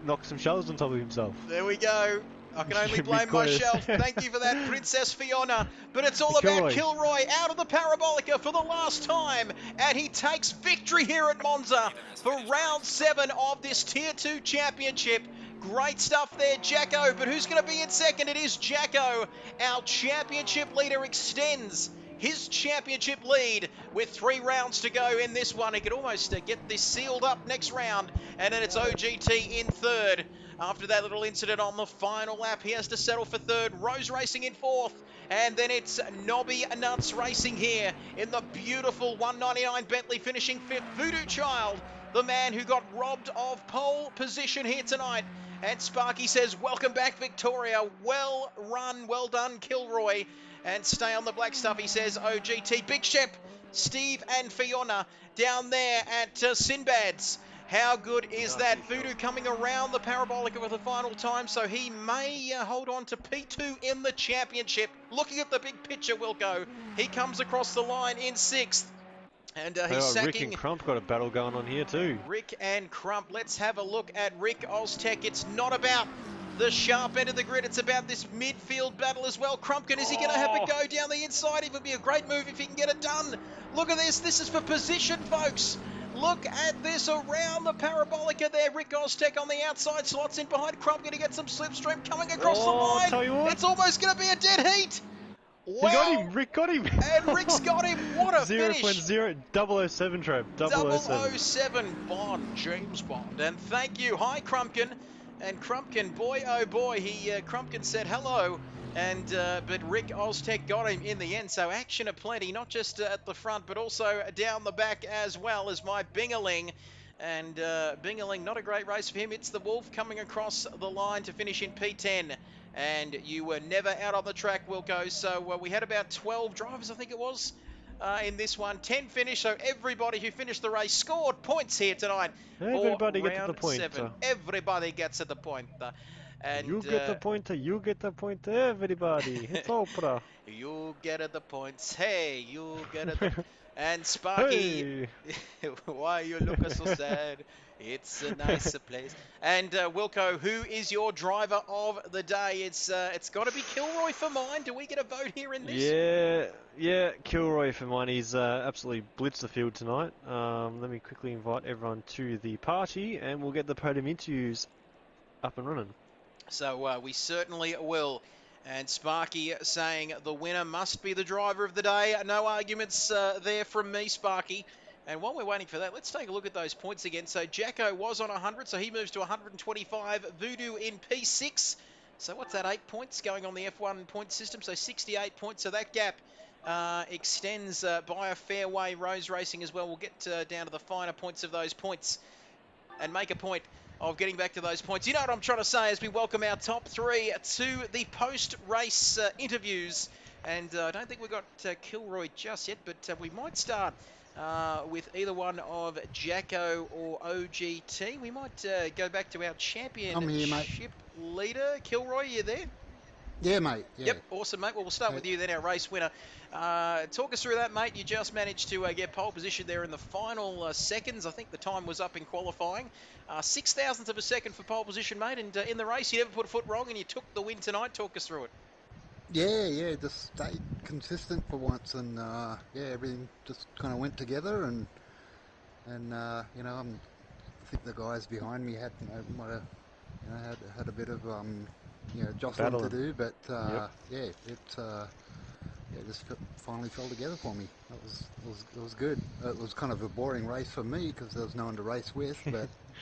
knock some shells on top of himself. There we go. I can only blame myself. Thank you for that, Princess Fiona. But it's all about Kilroy out of the Parabolica for the last time. And he takes victory here at Monza for round 7 of this Tier 2 championship. Great stuff there, Jacko. But who's going to be in second? It is Jacko. Our championship leader extends his championship lead with 3 rounds to go in this one. He could almost get this sealed up next round. And then it's OGT in third. After that little incident on the final lap, he has to settle for third. Rose Racing in fourth. And then it's Nobby Nuts Racing here in the beautiful 199 Bentley finishing fifth. Voodoo Child, the man who got robbed of pole position here tonight. And Sparky says, welcome back, Victoria. Well run, well done, Kilroy. And stay on the black stuff, he says, OGT. Big Shep, Steve and Fiona down there at Sinbad's. How good is that? Voodoo coming around the Parabolica for the final time, so he may hold on to P2 in the championship. Looking at the big picture, Wilco, he comes across the line in 6th. And he's sacking... Rick and Crump got a battle going on here too. Rick and Crump. Let's have a look at Rick Oztech. It's not about the sharp end of the grid. It's about this midfield battle as well. Crumpkin, is he going to have a go down the inside? It would be a great move if he can get it done. Look at this. This is for position, folks. Look at this around the Parabolica there. Rick Oztech on the outside, slots in behind Crump, going to get some slipstream coming across the line. Tell you what. It's almost going to be a dead heat. Wow. He got him. Rick got him. And Rick's got him. What a finish. 0.0 007 Trev. 007 Bond, James Bond. And thank you. Hi, Crumpkin. And Crumpkin, boy, oh boy, Crumpkin said hello. And but Rick Oztech got him in the end. So action aplenty, not just at the front, but also down the back as well as my Bingaling. And Bingaling, not a great race for him. It's the Wolf coming across the line to finish in P10. And you were never out on the track, Wilco. So we had about 12 drivers, I think it was, in this one. 10 finished, so everybody who finished the race scored points here tonight. Everybody gets the point. 7. Everybody gets at the point. And you get the pointer, you get the pointer, everybody. It's Oprah. You get at the points. Hey, you get at the... And Sparky, hey. Why you look so sad? It's a nicer place. And Wilco, who is your driver of the day? It's got to be Kilroy for mine. Do we get a vote here in this? Yeah, Kilroy for mine. He's absolutely blitzed the field tonight. Let me quickly invite everyone to the party, and we'll get the podium interviews up and running. So we certainly will. And Sparky saying the winner must be the driver of the day. No arguments there from me, Sparky. And while we're waiting for that, let's take a look at those points again. So Jacko was on 100, so he moves to 125. Voodoo in P6. So what's that, 8 points going on the F1 point system? So 68 points. So that gap extends by a fair way. Rose Racing as well. We'll get down to the finer points of those points and make a point of getting back to those points. You know what I'm trying to say as we welcome our top 3 to the post-race interviews. And I don't think we've got Kilroy just yet, but we might start with either one of Jacko or OGT. We might go back to our championship leader. Kilroy, you there? Yeah, mate. Yeah. Yep, awesome, mate. Well, we'll start with you then, our race winner. Talk us through that, mate. You just managed to get pole position there in the final seconds. I think the time was up in qualifying. 6,000th of a second for pole position, mate. And in the race, you never put a foot wrong, and you took the win tonight. Talk us through it. Yeah, just stayed consistent for once, and yeah, everything just kind of went together, and you know, I think the guys behind me might have had a bit of jostling to do, but yeah, it just finally fell together for me. It was good. It was kind of a boring race for me because there was no one to race with,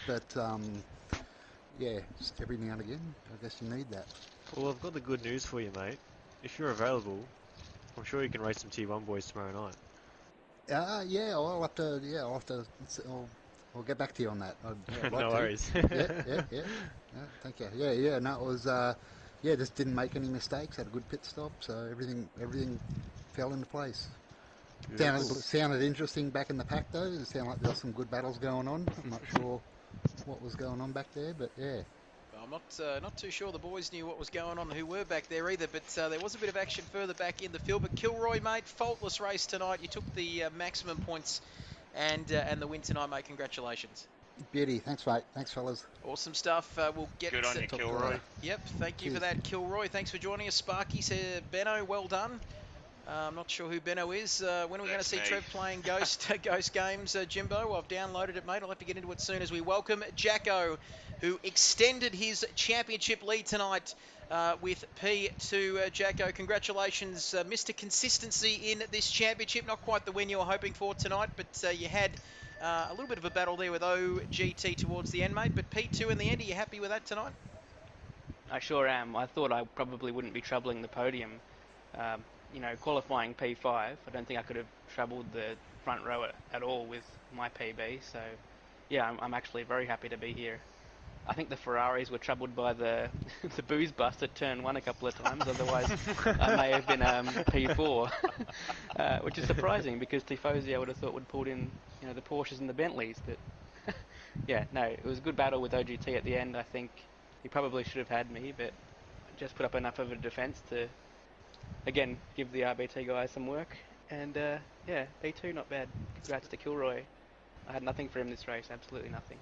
but yeah, just every now and again, I guess you need that. Well, I've got the good news for you, mate. If you're available, I'm sure you can race some T1 boys tomorrow night. Yeah, I'll have to. Yeah, I'll get back to you on that. I'd like No to. worries. Yeah. Thank you. Yeah. No, it was. Yeah, just didn't make any mistakes. Had a good pit stop, so everything fell into place. Beautiful. Sounded interesting back in the pack though. It sounded like there was some good battles going on. I'm not sure what was going on back there, but yeah. Well, I'm not too sure the boys knew what was going on, who were back there either, but there was a bit of action further back in the field. But Kilroy, mate, faultless race tonight. You took the maximum points and the win tonight, mate. Congratulations. Beauty. Thanks, mate. Thanks, fellas. Awesome stuff. We'll get Good on you, Talk to you Kilroy. later. Yep, thank you for Cheers. that, Kilroy. Thanks for joining us, Sparky. Benno, well done. I'm not sure who Benno is. When are we going to That's see me. Trev playing Ghost games, Jimbo? I've downloaded it, mate. I'll have to get into it soon as we welcome Jacko, who extended his championship lead tonight with P2. Jacko, congratulations. Mr. Consistency in this championship. Not quite the win you were hoping for tonight, but you had a little bit of a battle there with OGT towards the end, mate. But P2 in the end, are you happy with that tonight? I sure am. I thought I probably wouldn't be troubling the podium. Qualifying P5, I don't think I could have troubled the front row at all with my PB. So, yeah, I'm actually very happy to be here. I think the Ferraris were troubled by the the booze bust at turn 1 a couple of times. Otherwise, I may have been P4, which is surprising because Tifosi I would have thought would have pulled in, the Porsches and the Bentleys. But yeah, no, it was a good battle with OGT at the end. I think he probably should have had me, but just put up enough of a defence to, again, give the RBT guys some work. And yeah, P2 not bad. Congrats to Kilroy. I had nothing for him this race, absolutely nothing.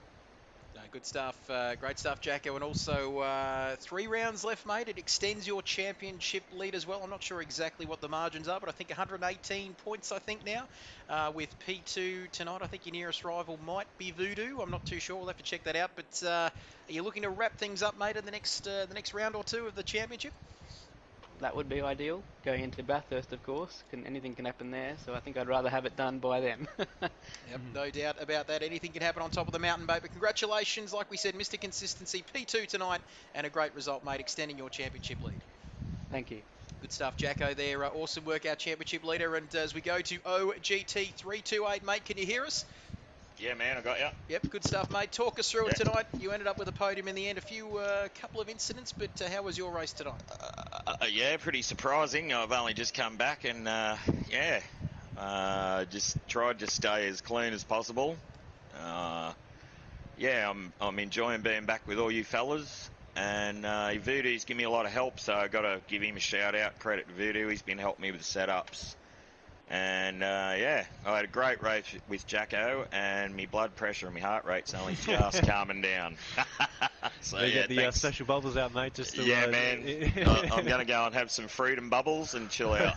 No, good stuff. Great stuff, Jacko. And also 3 rounds left, mate. It extends your championship lead as well. I'm not sure exactly what the margins are, but I think 118 points, I think, now with P2 tonight. I think your nearest rival might be Voodoo. I'm not too sure. We'll have to check that out. But are you looking to wrap things up, mate, in the next round or two of the championship? That would be ideal. Going into Bathurst, of course. Anything can happen there, so I think I'd rather have it done by then. Yep, no doubt about that. Anything can happen on top of the mountain, mate. But congratulations, like we said, Mr. Consistency, P2 tonight, and a great result, mate, extending your championship lead. Thank you. Good stuff, Jacko there. Awesome work, our championship leader. And as we go to OGT 328, mate, can you hear us? Yeah, man, I got you. Yep, good stuff, mate. Talk us through it tonight. You ended up with a podium in the end. A couple of incidents, but how was your race tonight? Yeah, pretty surprising. I've only just come back and, just tried to stay as clean as possible. I'm enjoying being back with all you fellas. And Voodoo's given me a lot of help, so I got to give him a shout out. Credit to Voodoo, he's been helping me with the setups. And I had a great race with Jacko, and my blood pressure and my heart rate's only just calming down. So They yeah, get the thanks. special bubbles out, mate. Just to, Yeah, man. I'm going to go and have some freedom bubbles and chill out.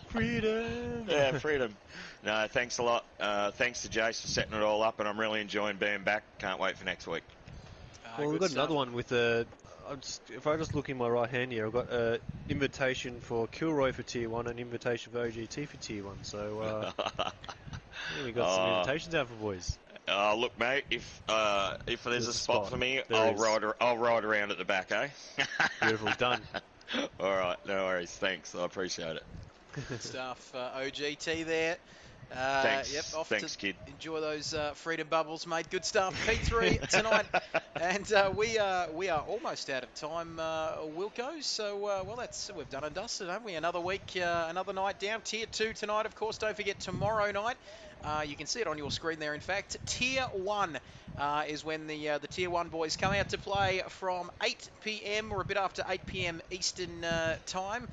Freedom. Yeah, freedom. No, thanks a lot. Thanks to Jace for setting it all up, and I'm really enjoying being back. Can't wait for next week. Well, we've got another one with if I just look in my right hand here, I've got an invitation for Kilroy for Tier 1 and an invitation for OGT for Tier 1. So yeah, we got some invitations out for boys. Look, mate, if there's a spot for me, There I'll ride around at the back, eh? Beautiful, done. All right, no worries. Thanks, I appreciate it. Good stuff. OGT there. Thanks. Yep, off Thanks, to kid. enjoy those freedom bubbles, mate. Good stuff. P3 tonight, and we are almost out of time, Wilco. So we've done and dusted, haven't we? Another week, another night down. Tier 2 tonight, of course. Don't forget tomorrow night. You can see it on your screen there. In fact, Tier 1 is when the Tier 1 boys come out to play from 8 p.m. or a bit after 8 p.m. Eastern time.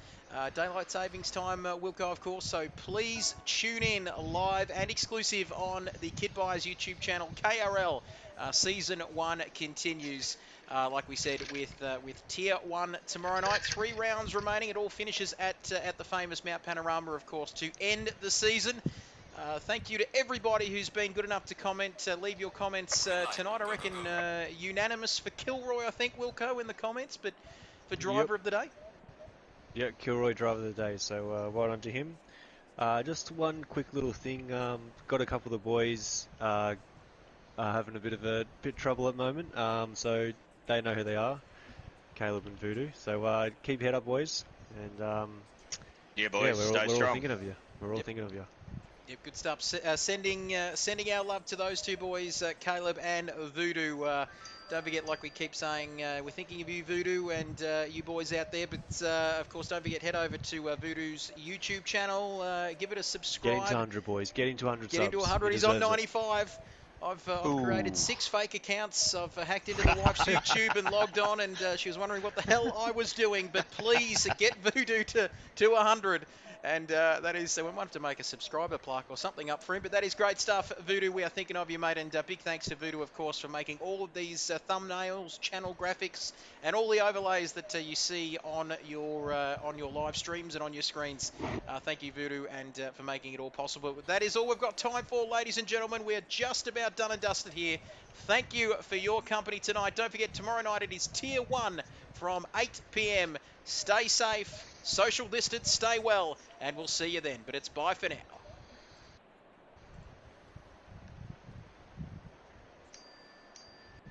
Daylight savings time, Wilco, of course. So please tune in live and exclusive on the Kid Buyers YouTube channel. KRL Season 1 continues, like we said, with Tier 1 tomorrow night. 3 rounds remaining. It all finishes at the famous Mount Panorama, of course, to end the season. Thank you to everybody who's been good enough to comment. Leave your comments tonight. I reckon unanimous for Kilroy, I think, Wilco, in the comments. But for driver of the day? Yeah, Kilroy driver of the day, so well done to him. Just one quick little thing, got a couple of the boys are having a bit of trouble at the moment. So they know who they are, Caleb and Voodoo. So keep head up, boys, and Yeah, yeah, boys, we're stay all strong. thinking of you. We're all Yep. thinking of you. Yep, good stuff. Sending our love to those two boys, Caleb and Voodoo. Don't forget, like we keep saying, we're thinking of you, Voodoo, and you boys out there. But of course, don't forget, head over to Voodoo's YouTube channel. Give it a Get into subscribe. 100, boys. Get into 100 Get into subs. 100. He He's on deserves it. 95. I've created Ooh. 6 fake accounts. I've hacked into the wife's YouTube and logged on, and she was wondering what the hell I was doing. But please get Voodoo to 100. And that is, we might have to make a subscriber plaque or something up for him. But that is great stuff, Voodoo. We are thinking of you, mate. And big thanks to Voodoo, of course, for making all of these thumbnails, channel graphics, and all the overlays that you see on your live streams and on your screens. Thank you, Voodoo, and for making it all possible. That is all we've got time for, ladies and gentlemen. We are just about done and dusted here. Thank you for your company tonight. Don't forget, tomorrow night it is Tier 1 from 8 p.m. Stay safe, social distance, stay well, and we'll see you then. But it's bye for now.